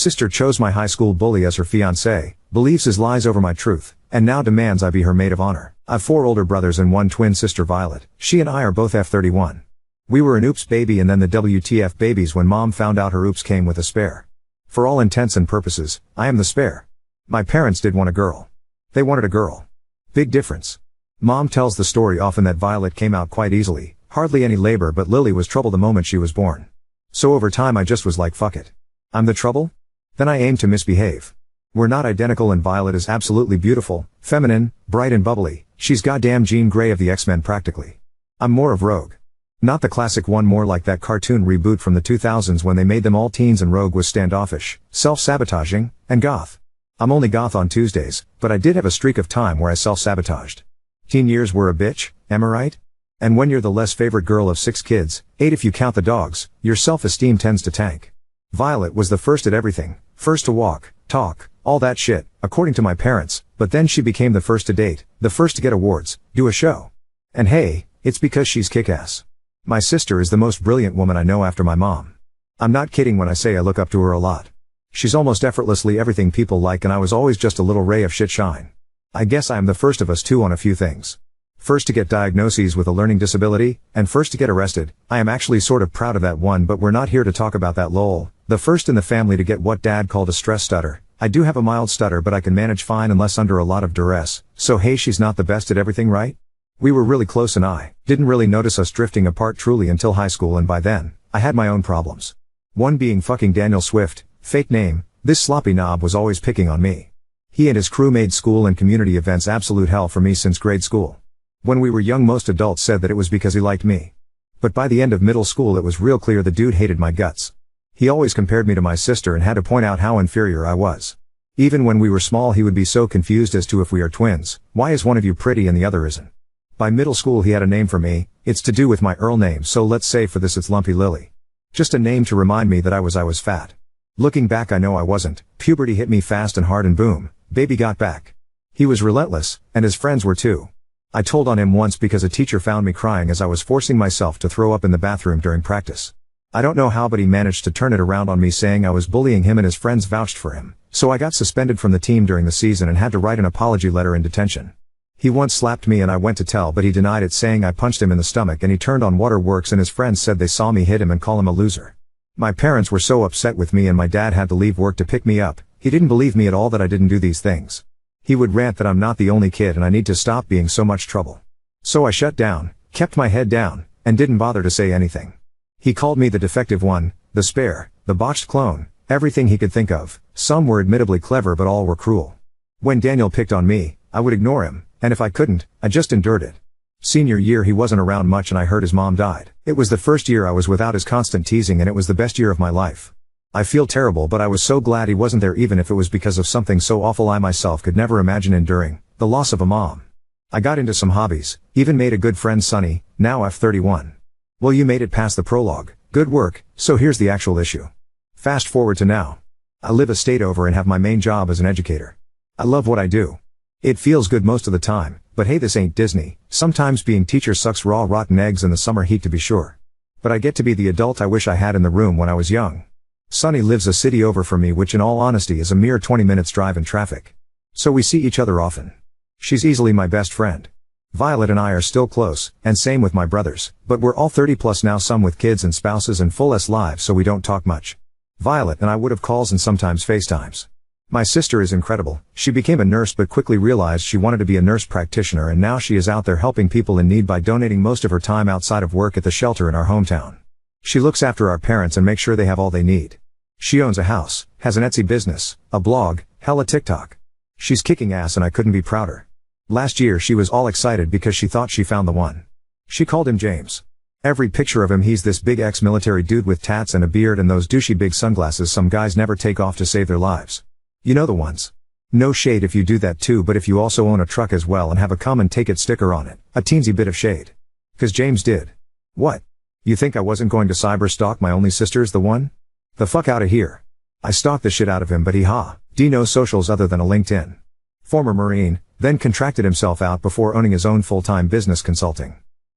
Sister chose my high school bully as her fiancé, believes his lies over my truth, and now demands I be her maid of honor. I've 4 older brothers and 1 twin sister Violet. She and I are both F31. We were an oops baby and then the WTF babies when mom found out her oops came with a spare. For all intents and purposes, I am the spare. My parents did want a girl. They wanted a girl. Big difference. Mom tells the story often that Violet came out quite easily, hardly any labor, but Lily was trouble the moment she was born. So over time I just was like, fuck it. I'm the trouble? Then I aim to misbehave. We're not identical and Violet is absolutely beautiful, feminine, bright and bubbly. She's goddamn Jean Grey of the X-Men practically. I'm more of Rogue. Not the classic one, more like that cartoon reboot from the 2000s when they made them all teens and Rogue was standoffish, self-sabotaging, and goth. I'm only goth on Tuesdays, but I did have a streak of time where I self-sabotaged. Teen years were a bitch, am I right? And when you're the less favorite girl of 6 kids, 8 if you count the dogs, your self-esteem tends to tank. Violet was the first at everything, first to walk, talk, all that shit, according to my parents, but then she became the first to date, the first to get awards, do a show. And hey, it's because she's kick-ass. My sister is the most brilliant woman I know after my mom. I'm not kidding when I say I look up to her a lot. She's almost effortlessly everything people like and I was always just a little ray of shit shine. I guess I am the first of us too on a few things. First to get diagnoses with a learning disability, and first to get arrested. I am actually sort of proud of that one, but we're not here to talk about that lol. The first in the family to get what dad called a stress stutter. I do have a mild stutter but I can manage fine unless under a lot of duress, so hey, she's not the best at everything, right? We were really close and I didn't really notice us drifting apart truly until high school, and by then, I had my own problems. One being fucking Daniel Swift, fake name. This sloppy knob was always picking on me. He and his crew made school and community events absolute hell for me since grade school. When we were young most adults said that it was because he liked me. But by the end of middle school it was real clear the dude hated my guts. He always compared me to my sister and had to point out how inferior I was. Even when we were small he would be so confused as to if we are twins, why is one of you pretty and the other isn't? By middle school he had a name for me, it's to do with my Earl name, so let's say for this it's Lumpy Lily. Just a name to remind me that I was fat. Looking back I know I wasn't. Puberty hit me fast and hard and boom, baby got back. He was relentless, and his friends were too. I told on him once because a teacher found me crying as I was forcing myself to throw up in the bathroom during practice. I don't know how but he managed to turn it around on me saying I was bullying him and his friends vouched for him. So I got suspended from the team during the season and had to write an apology letter in detention. He once slapped me and I went to tell but he denied it saying I punched him in the stomach and he turned on Waterworks and his friends said they saw me hit him and call him a loser. My parents were so upset with me and my dad had to leave work to pick me up. He didn't believe me at all that I didn't do these things. He would rant that I'm not the only kid and I need to stop being so much trouble. So I shut down, kept my head down, and didn't bother to say anything. He called me the defective one, the spare, the botched clone, everything he could think of. Some were admittably clever but all were cruel. When Daniel picked on me, I would ignore him, and if I couldn't, I just endured it. Senior year he wasn't around much and I heard his mom died. It was the first year I was without his constant teasing and it was the best year of my life. I feel terrible but I was so glad he wasn't there even if it was because of something so awful I myself could never imagine enduring, the loss of a mom. I got into some hobbies, even made a good friend Sonny, now F31. Well you made it past the prologue, good work, so here's the actual issue. Fast forward to now. I live a state over and have my main job as an educator. I love what I do. It feels good most of the time, but hey this ain't Disney, sometimes being teacher sucks raw rotten eggs in the summer heat to be sure. But I get to be the adult I wish I had in the room when I was young. Sonny lives a city over from me which in all honesty is a mere 20 minutes drive in traffic. So we see each other often. She's easily my best friend. Violet and I are still close, and same with my brothers, but we're all 30 plus now, some with kids and spouses and full lives so we don't talk much. Violet and I would have calls and sometimes FaceTimes. My sister is incredible. She became a nurse but quickly realized she wanted to be a nurse practitioner and now she is out there helping people in need by donating most of her time outside of work at the shelter in our hometown. She looks after our parents and makes sure they have all they need. She owns a house, has an Etsy business, a blog, hella TikTok. She's kicking ass and I couldn't be prouder. Last year she was all excited because she thought she found the one. She called him James. Every picture of him he's this big ex-military dude with tats and a beard and those douchey big sunglasses some guys never take off to save their lives. You know the ones. No shade if you do that too, but if you also own a truck as well and have a come and take it sticker on it, a teensy bit of shade. 'Cause James did. What? You think I wasn't going to cyber stalk my only sister's the one? The fuck outta here. I stalked the shit out of him but he no socials other than a LinkedIn. Former Marine, then contracted himself out before owning his own full-time business consulting.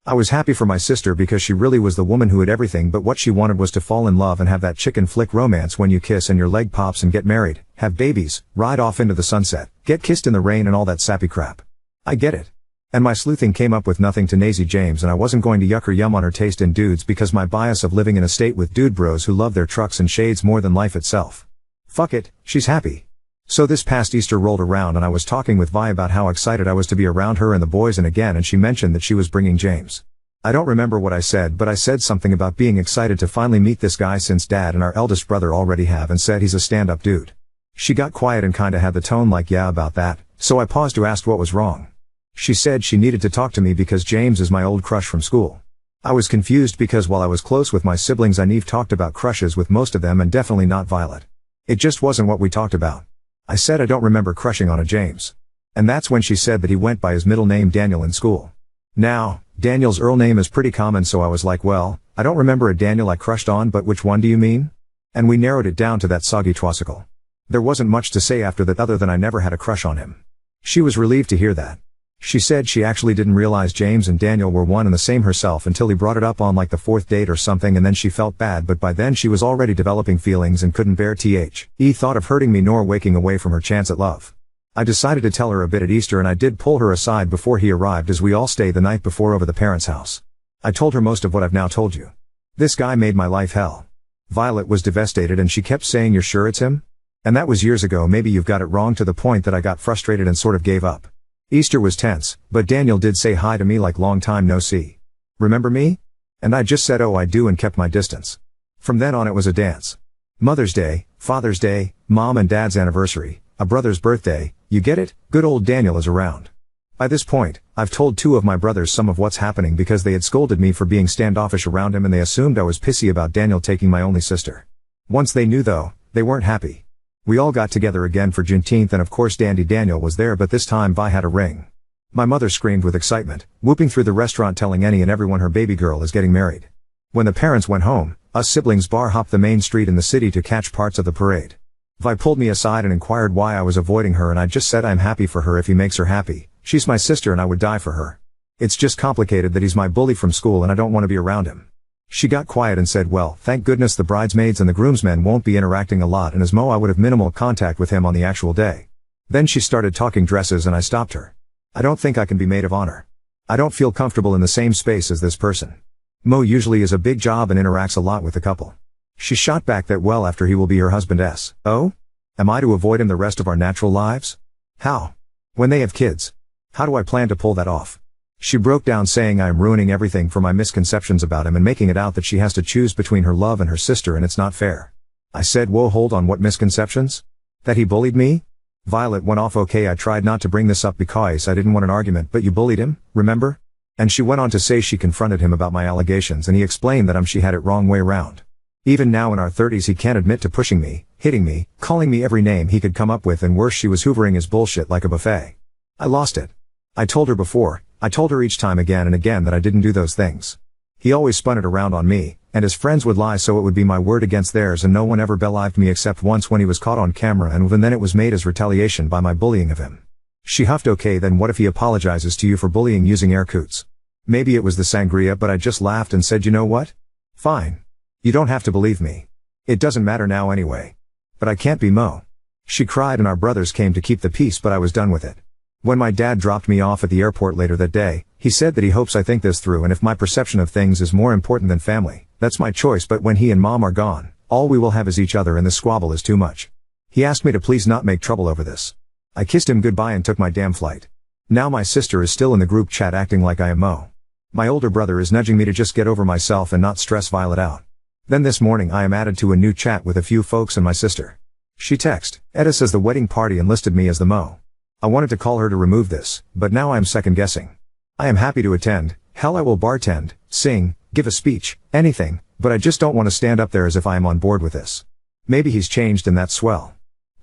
I was happy for my sister because she really was the woman who had everything, but what she wanted was to fall in love and have that chicken flick romance when you kiss and your leg pops and get married, have babies, ride off into the sunset, get kissed in the rain and all that sappy crap. I get it. And my sleuthing came up with nothing to Nazy James, and I wasn't going to yuck or yum on her taste in dudes because my bias of living in a state with dude bros who love their trucks and shades more than life itself. Fuck it, she's happy. So this past Easter rolled around and I was talking with Vi about how excited I was to be around her and the boys and she mentioned that she was bringing James. I don't remember what I said, but I said something about being excited to finally meet this guy since Dad and our eldest brother already have, and said he's a stand-up dude. She got quiet and kinda had the tone like yeah about that, so I paused to ask what was wrong. She said she needed to talk to me because James is my old crush from school. I was confused because while I was close with my siblings, I never talked about crushes with most of them and definitely not Violet. It just wasn't what we talked about. I said I don't remember crushing on a James. And that's when she said that he went by his middle name Daniel in school. Now, Daniel's Earl name is pretty common, so I was like, well, I don't remember a Daniel I crushed on, but which one do you mean? And we narrowed it down to that soggy twasicle. There wasn't much to say after that other than I never had a crush on him. She was relieved to hear that. She said she actually didn't realize James and Daniel were one and the same herself until he brought it up on like the 4th date or something, and then she felt bad, but by then she was already developing feelings and couldn't bear thought of hurting me nor waking away from her chance at love. I decided to tell her a bit at Easter, and I did pull her aside before he arrived as we all stayed the night before over the parents' house. I told her most of what I've now told you. This guy made my life hell. Violet was devastated and she kept saying, "You're sure it's him?" And that was years ago. Maybe you've got it wrong, to the point that I got frustrated and sort of gave up. Easter was tense, but Daniel did say hi to me like long time no see. Remember me? And I just said, oh I do, and kept my distance. From then on it was a dance. Mother's Day, Father's Day, Mom and Dad's anniversary, a brother's birthday, you get it? Good old Daniel is around. By this point, I've told 2 of my brothers some of what's happening because they had scolded me for being standoffish around him, and they assumed I was pissy about Daniel taking my only sister. Once they knew though, they weren't happy. We all got together again for Juneteenth, and of course Dandy Daniel was there, but this time Vi had a ring. My mother screamed with excitement, whooping through the restaurant telling any and everyone her baby girl is getting married. When the parents went home, us siblings bar hopped the main street in the city to catch parts of the parade. Vi pulled me aside and inquired why I was avoiding her, and I just said I'm happy for her if he makes her happy. She's my sister and I would die for her. It's just complicated that he's my bully from school and I don't want to be around him. She got quiet and said, well, thank goodness the bridesmaids and the groomsmen won't be interacting a lot, and as Mo I would have minimal contact with him on the actual day. Then she started talking dresses and I stopped her. I don't think I can be maid of honor. I don't feel comfortable in the same space as this person. Mo usually is a big job and interacts a lot with the couple. She shot back that well after he will be her husband's. Oh? Am I to avoid him the rest of our natural lives? How? When they have kids? How do I plan to pull that off? She broke down saying I am ruining everything for my misconceptions about him and making it out that she has to choose between her love and her sister and it's not fair. I said, whoa, hold on, what misconceptions? That he bullied me? Violet went off. Okay, I tried not to bring this up because I didn't want an argument, but you bullied him, remember? And she went on to say she confronted him about my allegations and he explained that she had it wrong way around. Even now in our 30s he can't admit to pushing me, hitting me, calling me every name he could come up with, and worse, she was hoovering his bullshit like a buffet. I lost it. I told her before. I told her each time again and again that I didn't do those things. He always spun it around on me, and his friends would lie so it would be my word against theirs, and no one ever believed me except once when he was caught on camera, and even then it was made as retaliation by my bullying of him. She huffed, okay then what if he apologizes to you for bullying, using air quotes? Maybe it was the sangria, but I just laughed and said, you know what? Fine. You don't have to believe me. It doesn't matter now anyway. But I can't be Mo. She cried and our brothers came to keep the peace, but I was done with it. When my dad dropped me off at the airport later that day, he said that he hopes I think this through, and if my perception of things is more important than family, that's my choice, but when he and Mom are gone, all we will have is each other and this squabble is too much. He asked me to please not make trouble over this. I kissed him goodbye and took my damn flight. Now my sister is still in the group chat acting like I am Mo. My older brother is nudging me to just get over myself and not stress Violet out. Then this morning I am added to a new chat with a few folks and my sister. She texted, Etta says the wedding party and listed me as the Mo. I wanted to call her to remove this, but now I am second guessing. I am happy to attend, hell I will bartend, sing, give a speech, anything, but I just don't want to stand up there as if I am on board with this. Maybe he's changed and that's swell.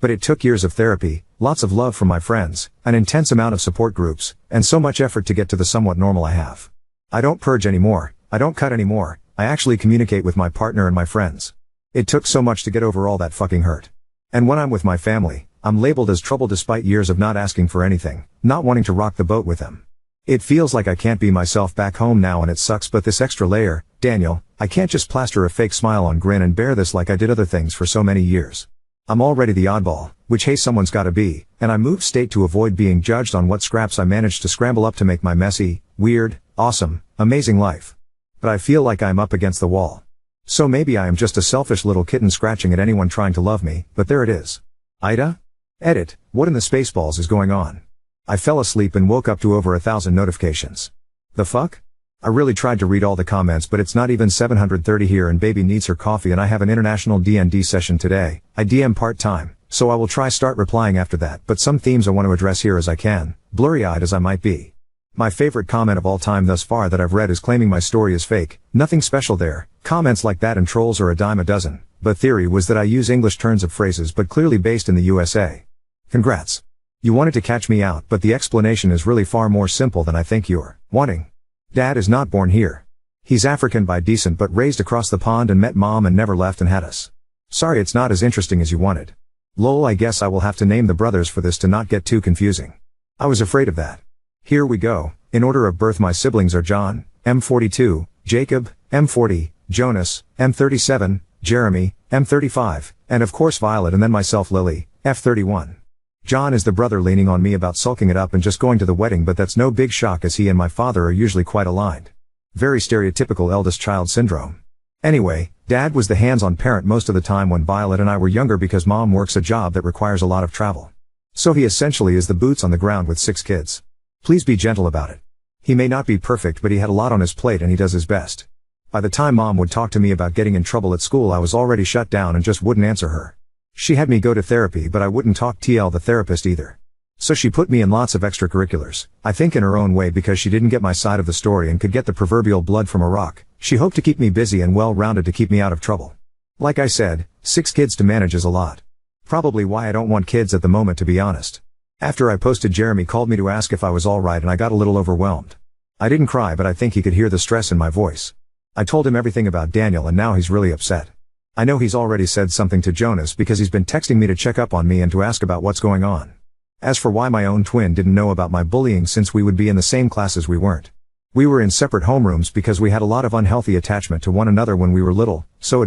But it took years of therapy, lots of love from my friends, an intense amount of support groups, and so much effort to get to the somewhat normal I have. I don't purge anymore, I don't cut anymore, I actually communicate with my partner and my friends. It took so much to get over all that fucking hurt. And when I'm with my family, I'm labeled as trouble despite years of not asking for anything, not wanting to rock the boat with them. It feels like I can't be myself back home now and it sucks, but this extra layer, Daniel, I can't just plaster a fake smile on grin and bear this like I did other things for so many years. I'm already the oddball, which hey someone's gotta be, and I moved state to avoid being judged on what scraps I managed to scramble up to make my messy, weird, awesome, amazing life. But I feel like I'm up against the wall. So maybe I am just a selfish little kitten scratching at anyone trying to love me, but there it is. Ida? Edit, what in the spaceballs is going on? I fell asleep and woke up to over 1,000 notifications. The fuck? I really tried to read all the comments, but it's not even 7:30 here and baby needs her coffee and I have an international D&D session today. I DM part-time, so I will try start replying after that, but some themes I want to address here as I can, blurry-eyed as I might be. My favorite comment of all time thus far that I've read is claiming my story is fake. Nothing special there. Comments like that and trolls are a dime a dozen, but theory was that I use English turns of phrases but clearly based in the USA. Congrats. You wanted to catch me out, but the explanation is really far more simple than I think you're wanting. Dad is not born here. He's African by descent but raised across the pond and met mom and never left and had us. Sorry it's not as interesting as you wanted. Lol, I guess I will have to name the brothers for this to not get too confusing. I was afraid of that. Here we go. In order of birth my siblings are John, M42, Jacob, M40, Jonas, M37, Jeremy, M35, and of course Violet and then myself Lily, F31. John is the brother leaning on me about sulking it up and just going to the wedding, but that's no big shock as he and my father are usually quite aligned. Very stereotypical eldest child syndrome. Anyway, Dad was the hands-on parent most of the time when Violet and I were younger because Mom works a job that requires a lot of travel. So he essentially is the boots on the ground with 6 kids. Please be gentle about it. He may not be perfect but he had a lot on his plate and he does his best. By the time Mom would talk to me about getting in trouble at school I was already shut down and just wouldn't answer her. She had me go to therapy but I wouldn't talk TL the therapist either. So she put me in lots of extracurriculars, I think in her own way because she didn't get my side of the story and could get the proverbial blood from a rock. She hoped to keep me busy and well-rounded to keep me out of trouble. Like I said, 6 kids to manage is a lot. Probably why I don't want kids at the moment to be honest. After I posted Jeremy called me to ask if I was alright and I got a little overwhelmed. I didn't cry but I think he could hear the stress in my voice. I told him everything about Daniel and now he's really upset. I know he's already said something to Jonas because he's been texting me to check up on me and to ask about what's going on. As for why my own twin didn't know about my bullying since we would be in the same classes we weren't. We were in separate homerooms because we had a lot of unhealthy attachment to one another when we were little, so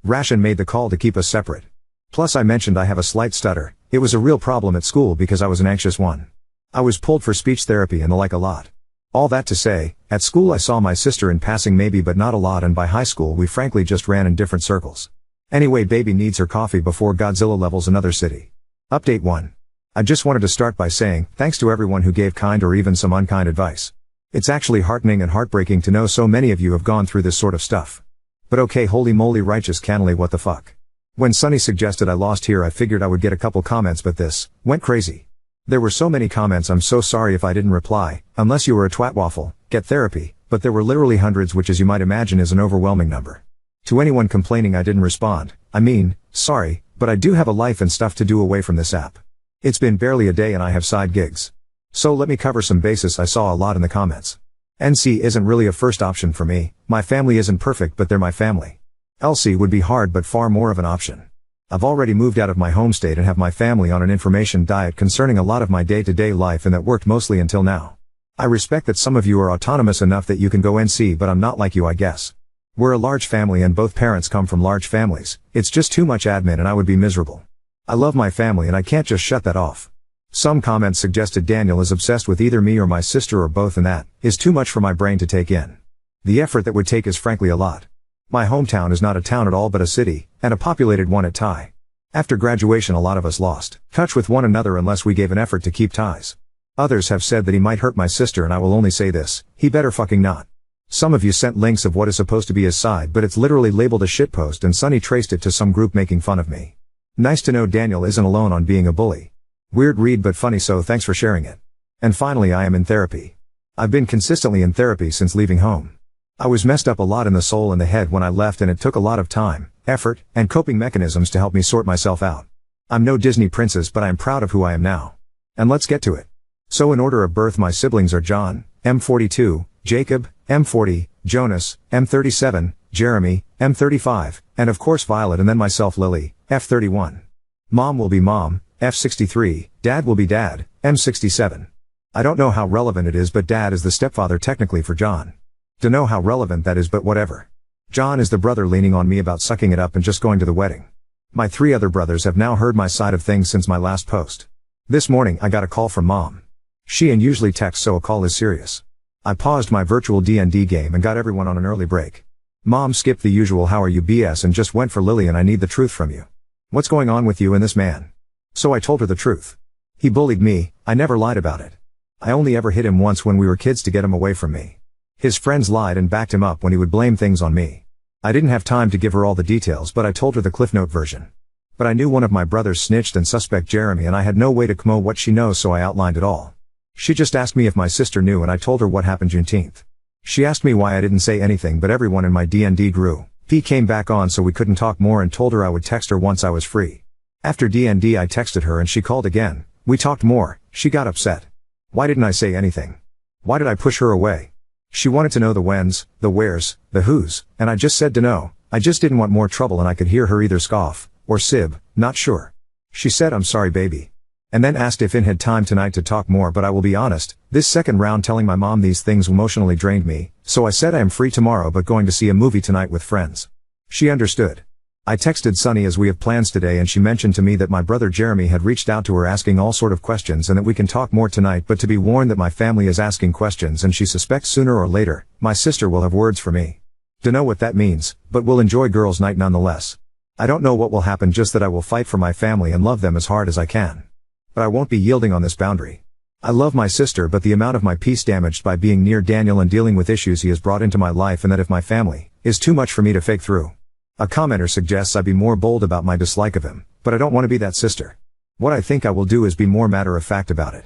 Ration made the call to keep us separate. Plus I mentioned I have a slight stutter. It was a real problem at school because I was an anxious one. I was pulled for speech therapy and the like a lot. All that to say, at school I saw my sister in passing maybe but not a lot and by high school we frankly just ran in different circles. Anyway baby needs her coffee before Godzilla levels another city. Update 1. I just wanted to start by saying, thanks to everyone who gave kind or even some unkind advice. It's actually heartening and heartbreaking to know so many of you have gone through this sort of stuff. But okay holy moly righteous cannily what the fuck. When Sunny suggested I lost here I figured I would get a couple comments but this went crazy. There were so many comments I'm so sorry if I didn't reply, unless you were a twat waffle, get therapy, but there were literally hundreds which as you might imagine is an overwhelming number. To anyone complaining I didn't respond, I mean, sorry, but I do have a life and stuff to do away from this app. It's been barely a day and I have side gigs. So let me cover some bases I saw a lot in the comments. NC isn't really a first option for me, my family isn't perfect but they're my family. LC would be hard but far more of an option. I've already moved out of my home state and have my family on an information diet concerning a lot of my day-to-day life and that worked mostly until now. I respect that some of you are autonomous enough that you can go NC but I'm not like you I guess. We're a large family and both parents come from large families, it's just too much admin and I would be miserable. I love my family and I can't just shut that off. Some comments suggested Daniel is obsessed with either me or my sister or both and that is too much for my brain to take in. The effort that would take is frankly a lot. My hometown is not a town at all but a city, and a populated one at tie. After graduation a lot of us lost touch with one another unless we gave an effort to keep ties. Others have said that he might hurt my sister and I will only say this, he better fucking not. Some of you sent links of what is supposed to be his side but it's literally labeled a shitpost and Sunny traced it to some group making fun of me. Nice to know Daniel isn't alone on being a bully. Weird read but funny so thanks for sharing it. And finally I am in therapy. I've been consistently in therapy since leaving home. I was messed up a lot in the soul and the head when I left and it took a lot of time, effort, and coping mechanisms to help me sort myself out. I'm no Disney princess but I'm proud of who I am now. And let's get to it. So in order of birth my siblings are John, M42, Jacob, M40, Jonas, M37, Jeremy, M35, and of course Violet and then myself Lily, F31. Mom will be mom, F63, Dad will be Dad, M67. I don't know how relevant it is, but Dad is the stepfather technically for John. Dunno how relevant that is, but whatever. John is the brother leaning on me about sucking it up and just going to the wedding. My 3 other brothers have now heard my side of things since my last post. This morning I got a call from Mom. She usually texts, so a call is serious. I paused my virtual D&D game and got everyone on an early break. Mom skipped the usual "how are you" BS and just went for "Lily, and I need the truth from you. What's going on with you and this man?" So I told her the truth. He bullied me, I never lied about it. I only ever hit him once when we were kids to get him away from me. His friends lied and backed him up when he would blame things on me. I didn't have time to give her all the details, but I told her the Cliff Note version. But I knew one of my brothers snitched and suspect Jeremy, and I had no way to know what she knows, so I outlined it all. She just asked me if my sister knew, and I told her what happened Juneteenth. She asked me why I didn't say anything, but everyone in my D&D grew. P came back on, so we couldn't talk more, and told her I would text her once I was free. After D&D I texted her and she called again. We talked more. She got upset. Why didn't I say anything? Why did I push her away? She wanted to know the whens, the wheres, the whos, and I just said no. I just didn't want more trouble, and I could hear her either scoff or sib, not sure. She said, "I'm sorry baby." And then asked if I had time tonight to talk more, but I will be honest, this second round telling my mom these things emotionally drained me, so I said I am free tomorrow but going to see a movie tonight with friends. She understood. I texted Sunny as we have plans today, and she mentioned to me that my brother Jeremy had reached out to her asking all sort of questions and that we can talk more tonight, but to be warned that my family is asking questions and she suspects sooner or later, my sister will have words for me. Dunno what that means, but we'll enjoy girls' night nonetheless. I don't know what will happen, just that I will fight for my family and love them as hard as I can. But I won't be yielding on this boundary. I love my sister, but the amount of my peace damaged by being near Daniel and dealing with issues he has brought into my life, and that if my family is too much for me to fake through. A commenter suggests I be more bold about my dislike of him, but I don't want to be that sister. What I think I will do is be more matter of fact about it.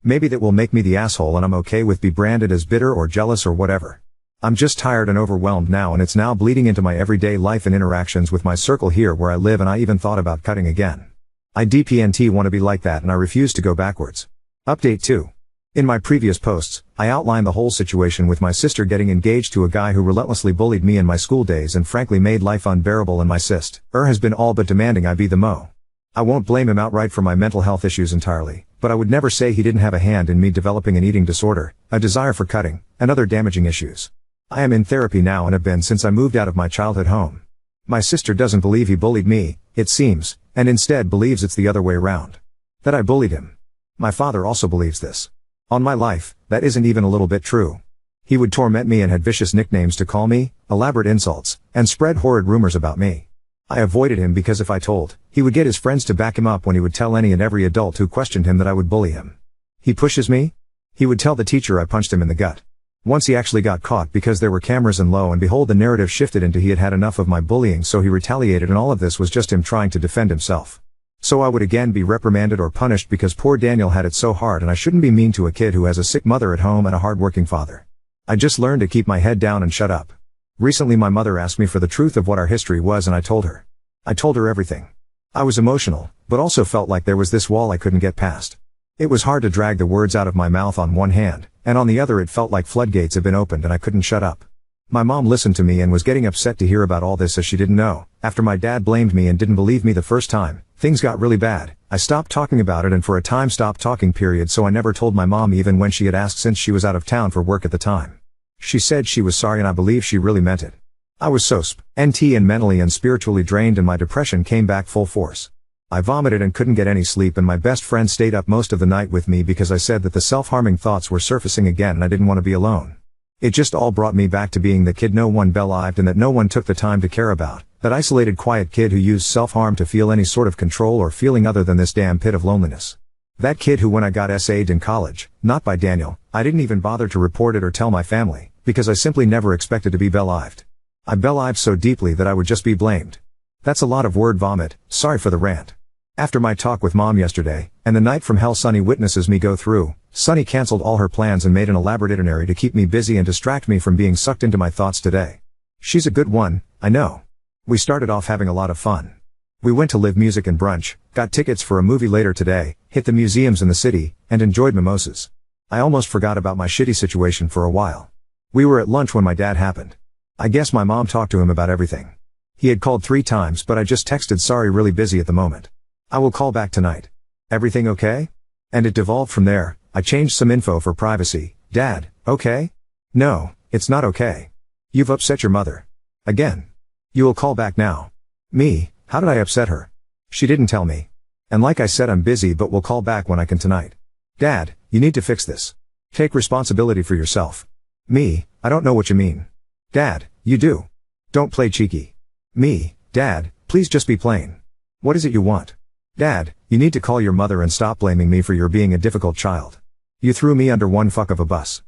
Maybe that will make me the asshole, and I'm okay with be branded as bitter or jealous or whatever. I'm just tired and overwhelmed now, and it's now bleeding into my everyday life and interactions with my circle here where I live, and I even thought about cutting again. I DPNT want to be like that, and I refuse to go backwards. Update 2. In my previous posts, I outlined the whole situation with my sister getting engaged to a guy who relentlessly bullied me in my school days and frankly made life unbearable, and my sister has been all but demanding I be the mo. I won't blame him outright for my mental health issues entirely, but I would never say he didn't have a hand in me developing an eating disorder, a desire for cutting, and other damaging issues. I am in therapy now and have been since I moved out of my childhood home. My sister doesn't believe he bullied me, it seems, and instead believes it's the other way around. That I bullied him. My father also believes this. On my life, that isn't even a little bit true. He would torment me and had vicious nicknames to call me, elaborate insults, and spread horrid rumors about me. I avoided him because if I told, he would get his friends to back him up when he would tell any and every adult who questioned him that I would bully him. He pushes me? He would tell the teacher I punched him in the gut. Once he actually got caught because there were cameras, and lo and behold the narrative shifted into he had had enough of my bullying, so he retaliated, and all of this was just him trying to defend himself. So I would again be reprimanded or punished because poor Daniel had it so hard, and I shouldn't be mean to a kid who has a sick mother at home and a hard-working father. I just learned to keep my head down and shut up. Recently my mother asked me for the truth of what our history was, and I told her. I told her everything. I was emotional, but also felt like there was this wall I couldn't get past. It was hard to drag the words out of my mouth on one hand, and on the other it felt like floodgates had been opened and I couldn't shut up. My mom listened to me and was getting upset to hear about all this, as she didn't know. After my dad blamed me and didn't believe me the first time, things got really bad. I stopped talking about it and for a time stopped talking period, so I never told my mom even when she had asked, since she was out of town for work at the time. She said she was sorry, and I believe she really meant it. I was so NT and mentally and spiritually drained, and my depression came back full force. I vomited and couldn't get any sleep, and my best friend stayed up most of the night with me because I said that the self-harming thoughts were surfacing again and I didn't want to be alone. It just all brought me back to being the kid no one believed and that no one took the time to care about, that isolated quiet kid who used self-harm to feel any sort of control or feeling other than this damn pit of loneliness. That kid who, when I got SA'd in college, not by Daniel, I didn't even bother to report it or tell my family, because I simply never expected to be believed. I believed so deeply that I would just be blamed. That's a lot of word vomit, sorry for the rant. After my talk with mom yesterday, and the night from hell Sunny witnesses me go through, Sunny cancelled all her plans and made an elaborate itinerary to keep me busy and distract me from being sucked into my thoughts today. She's a good one, I know. We started off having a lot of fun. We went to live music and brunch, got tickets for a movie later today, hit the museums in the city, and enjoyed mimosas. I almost forgot about my shitty situation for a while. We were at lunch when my dad happened. I guess my mom talked to him about everything. He had called 3 times, but I just texted sorry, really busy at the moment. I will call back tonight. Everything okay? And it devolved from there. I changed some info for privacy. Dad, okay? No, it's not okay. You've upset your mother. Again. You will call back now. Me, how did I upset her? She didn't tell me. And like I said, I'm busy, but we'll call back when I can tonight. Dad, you need to fix this. Take responsibility for yourself. Me, I don't know what you mean. Dad, you do. Don't play cheeky. Me, Dad, please just be plain. What is it you want? Dad, you need to call your mother and stop blaming me for your being a difficult child. You threw me under one fuck of a bus.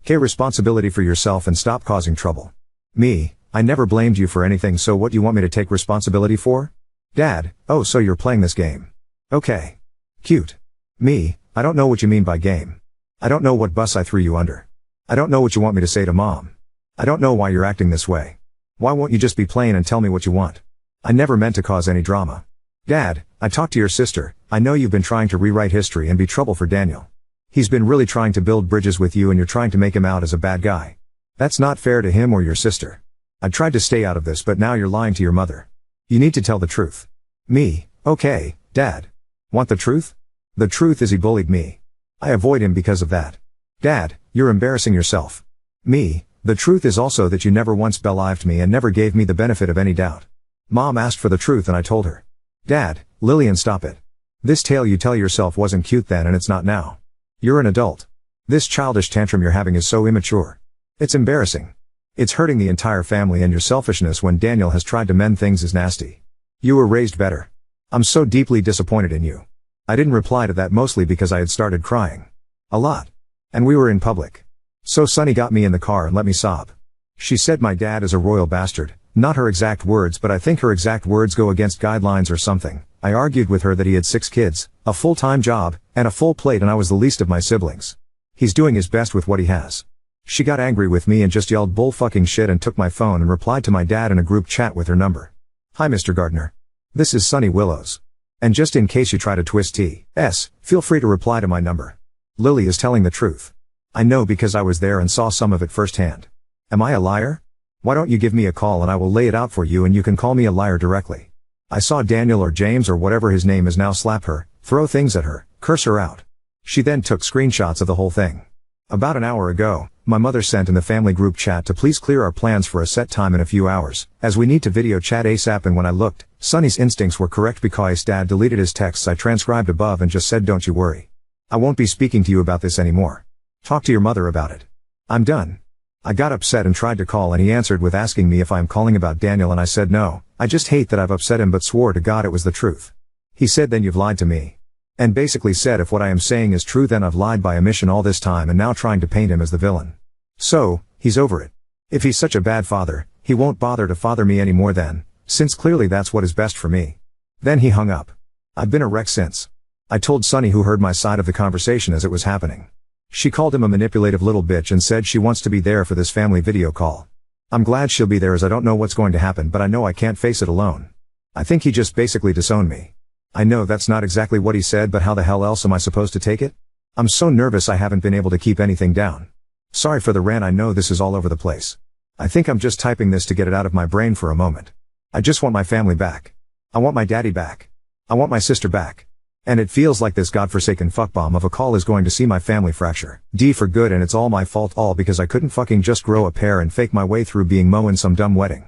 Take responsibility for yourself and stop causing trouble. Me, I never blamed you for anything, so what do you want me to take responsibility for? Dad, oh, so you're playing this game. Okay. Cute. Me, I don't know what you mean by game. I don't know what bus I threw you under. I don't know what you want me to say to Mom. I don't know why you're acting this way. Why won't you just be plain and tell me what you want? I never meant to cause any drama. Dad, I talked to your sister. I know you've been trying to rewrite history and be trouble for Daniel. He's been really trying to build bridges with you and you're trying to make him out as a bad guy. That's not fair to him or your sister. I tried to stay out of this, but now you're lying to your mother. You need to tell the truth. Me, okay, Dad. Want the truth? The truth is he bullied me. I avoid him because of that. Dad, you're embarrassing yourself. Me, the truth is also that you never once believed me and never gave me the benefit of any doubt. Mom asked for the truth and I told her. Dad, Lillian, stop it. This tale you tell yourself wasn't cute then and it's not now. You're an adult. This childish tantrum you're having is so immature. It's embarrassing. It's hurting the entire family, and your selfishness when Daniel has tried to mend things is nasty. You were raised better. I'm so deeply disappointed in you. I didn't reply to that mostly because I had started crying. A lot. And we were in public. So Sunny got me in the car and let me sob. She said my dad is a royal bastard, not her exact words, but I think her exact words go against guidelines or something. I argued with her that he had 6 kids, a full-time job, and a full plate, and I was the least of my siblings. He's doing his best with what he has. She got angry with me and just yelled bull fucking shit and took my phone and replied to my dad in a group chat with her number. Hi Mr. Gardner. This is Sunny Willows. And just in case you try to twist T.S., feel free to reply to my number. Lily is telling the truth. I know because I was there and saw some of it firsthand. Am I a liar? Why don't you give me a call and I will lay it out for you and you can call me a liar directly. I saw Daniel or James or whatever his name is now slap her, throw things at her, curse her out. She then took screenshots of the whole thing. About an hour ago, my mother sent in the family group chat to please clear our plans for a set time in a few hours, as we need to video chat ASAP, and when I looked, Sunny's instincts were correct because Dad deleted his texts I transcribed above and just said don't you worry. I won't be speaking to you about this anymore. Talk to your mother about it. I'm done. I got upset and tried to call and he answered with asking me if I'm calling about Daniel and I said no, I just hate that I've upset him but swore to God it was the truth. He said then you've lied to me. And basically said if what I am saying is true then I've lied by omission all this time and now trying to paint him as the villain. So, he's over it. If he's such a bad father, he won't bother to father me anymore then, since clearly that's what is best for me. Then he hung up. I've been a wreck since. I told Sunny, who heard my side of the conversation as it was happening. She called him a manipulative little bitch and said she wants to be there for this family video call. I'm glad she'll be there as I don't know what's going to happen, but I know I can't face it alone. I think he just basically disowned me. I know that's not exactly what he said, but how the hell else am I supposed to take it? I'm so nervous I haven't been able to keep anything down. Sorry for the rant, I know this is all over the place. I think I'm just typing this to get it out of my brain for a moment. I just want my family back. I want my daddy back. I want my sister back. And it feels like this godforsaken fuckbomb of a call is going to see my family fracture. D for good, and it's all my fault, all because I couldn't fucking just grow a pair and fake my way through being Mo in some dumb wedding.